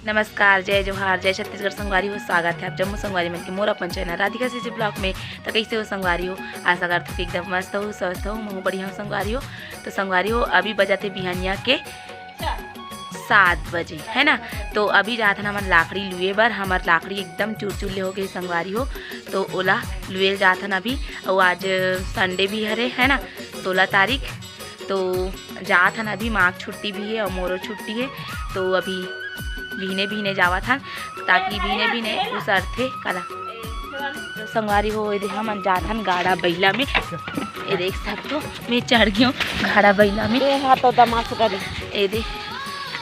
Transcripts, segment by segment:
नमस्कार, जय जोहार, जय छत्तीसगढ़ संगवारी हो। स्वागत है आप जम्मू संगवारी मन के मोर अपन चैनल राधिका सीसी ब्लॉग में। तो कैसे हो संगवारी हो? आशा करते हो कि एकदम मस्त हो, स्वस्थ हो, मैं बढ़िया हूँ संगवारी हो। तो संगवारी हो अभी बजाते बिहानिया के 7 बजे है ना। तो अभी जात हन हमन लाकड़ी लुए बर। हमार लाकड़ी एकदम चुरचुल्ले हो गए संगवारी हो, तो ओला लुए जात हन अभी। और आज संडे भी हरे है ना, 16 तारीख। तो जात हन अभी, माँ छुट्टी भी है और मोरो छुट्टी है। तो अभी भीने जावा था ताकि भीने उस अर्थे कला तो संगवारी हो। ये हमन जात हन गाड़ा बैला में। ये देख सकते हो मैं चढ़ गई हूँ गाड़ा बैला में।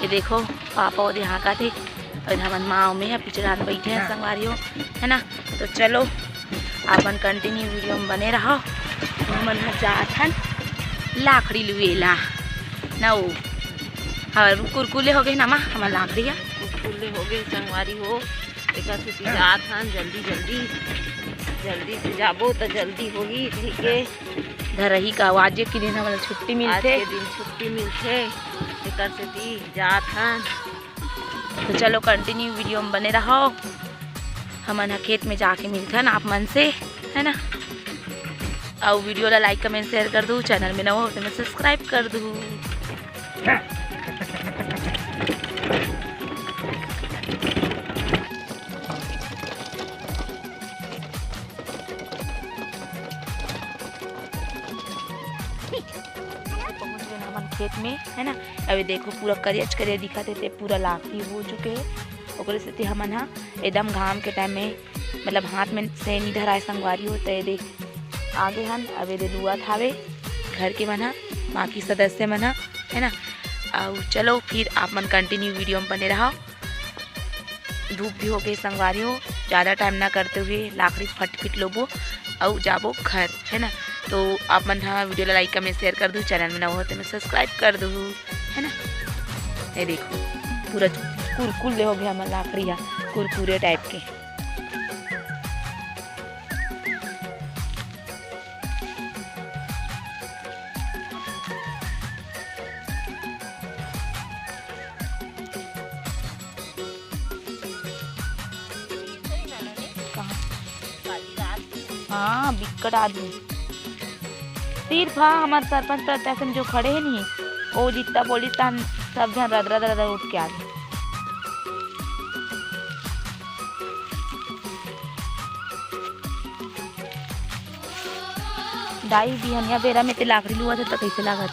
ये देखो पापा और यहाँ का थे और हमन माँ में है पिछड़ा बैठे हैं संगवारी हो है ना। तो चलो अपन कंटिन्यू वीडियो में बने रहो। हमन जात हन लाकड़ी लुएला ना। वो और कुरकुले हो गए ना माँ, हमार लाकड़ी है कुरकुले हो गए संगवारी हो। एक से जात हन जल्दी से जाबो तो जल्दी होगी। ठीक है, धरही का आज के दिन हमारे छुट्टी मिलते, छुट्टी मिलते एक से जात हन। तो चलो कंटिन्यू वीडियो में बने रहो। हमन खेत में जाके मिलते हैं आप मन से है ना। और वीडियो ला लाइक कमेंट शेयर कर दूँ, चैनल में नवा हो तो मैं सब्सक्राइब कर दूँ। खेत में है ना। अभी देखो पूरा करिया दिखा देते, पूरा लाकड़ी हो चुके हैं। ओकरे से हमन हा एकदम घाम के टाइम में मतलब हाथ में से नहीं धराए संगवारी हो। तो देख आगे हन अबे दे लुआ थावे घर के मन हा, बाकी सदस्य मन हा है ना। और चलो फिर आप मन कंटिन्यू वीडियो में बने रहो। धूप भी हो गई संगवारी हो, ज़्यादा टाइम ना करते हुए लाकड़ी फटफिट लोबो और जाबो घर है ना। तो आप मन हाँ वीडियो लाइक कमेंट शेयर कर दूँ, चैनल में नवा हो तो मैं सब्सक्राइब कर दूँ है ना। ये देखो पूरा कुरकुरे हो गया हमारे लाकड़िया, कुरकुरे टाइप के। हाँ बिकट आदमी सिर्फ हाँ हमारे सरपंच प्रत्याशी जो खड़े हैं नहीं, वो जितना पुलिस सब जन रद उठ के आ गए। दाई बिहनिया बेरा में ते लाकड़ी लुआ थे तो कैसे लागत?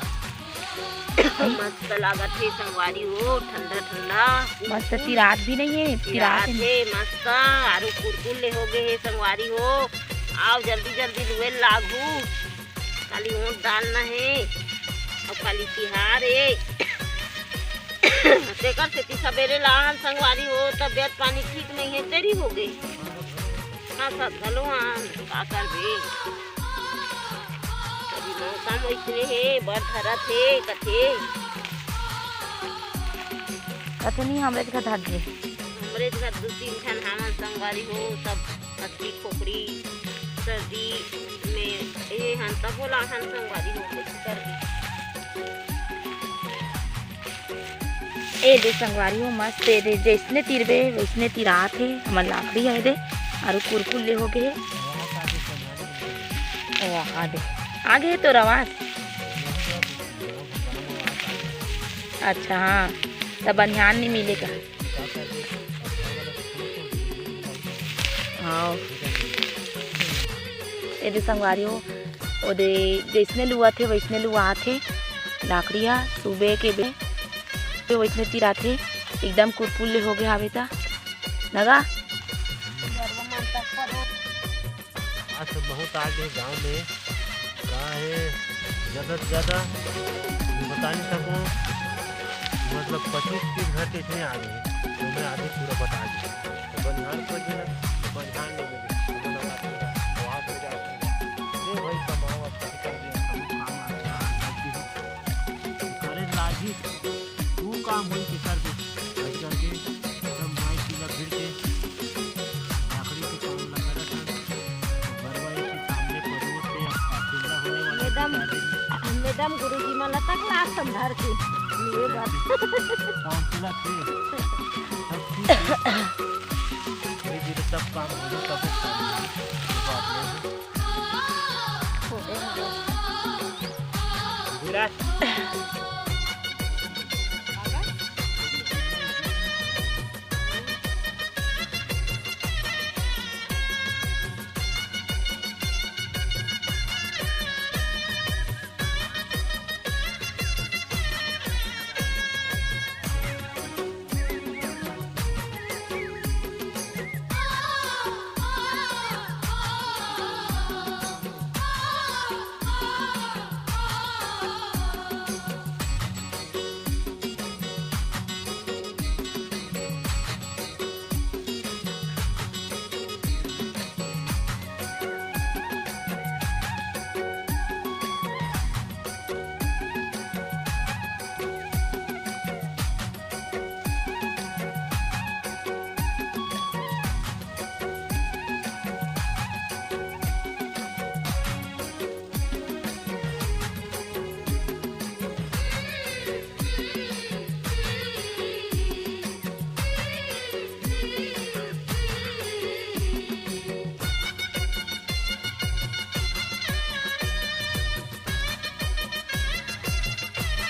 मस्त लागत है संगवारी हो, ठंडा ठंडा मस्त। तिरात भी नहीं है, तिरात है मस्त। आरु कुरकुले हो गए है संगवारी हो। आओ जल्दी लुए लागू, खाली ऊँट डालना है और खाली तिहार है। तेकर से सवेरे लाहन संगवारी हो, तबियत पानी ठीक नहीं है, तेरी हो गई। हाँ सब चलो हाँ का कर भी कभी मौसम ऐसे है बड़ धरत है कथे नहीं हमरे घर धर दे। हमरे घर 2-3 ठन हमन संगवारी हो, सब मछली खोपड़ी सर्दी में ये हन तब बोला हन संगवारी हो कैसे कर दी। ए दे संगवारी हो मस्त दे, जैसने तिरबे वैसने तिरात है हमार लाकड़ी है दे। और कुरकुले हो गए आगे तो रवास। अच्छा हाँ तब बनियान नहीं मिलेगा। हाँ ये संगवारी हो ओ दे जैसने लुआ थे वैसने लुआ थे लाकड़िया सुबह के बे वैसने तिरा थे एकदम कुरकुले हो गए हावे ता लगा। आज तो बहुत आगे गांव में का है, ज़्यादा से ज़्यादा बता नहीं सकूँ, मतलब 25-30 घर इतने आ गए तो मैं आगे पूरा बता दूँ। बनिहान को जो है बनिहान ले गए तू काम हुई कि कर दे करके एकदम माई पीला भिड़ के लाकड़ी के काम लगा रहा था। बरवाई के सामने परोस से अकेला होने वाला मैडम गुरुजी मला तक क्लास समझार के लिए बात काउंसलर थे सब काम हो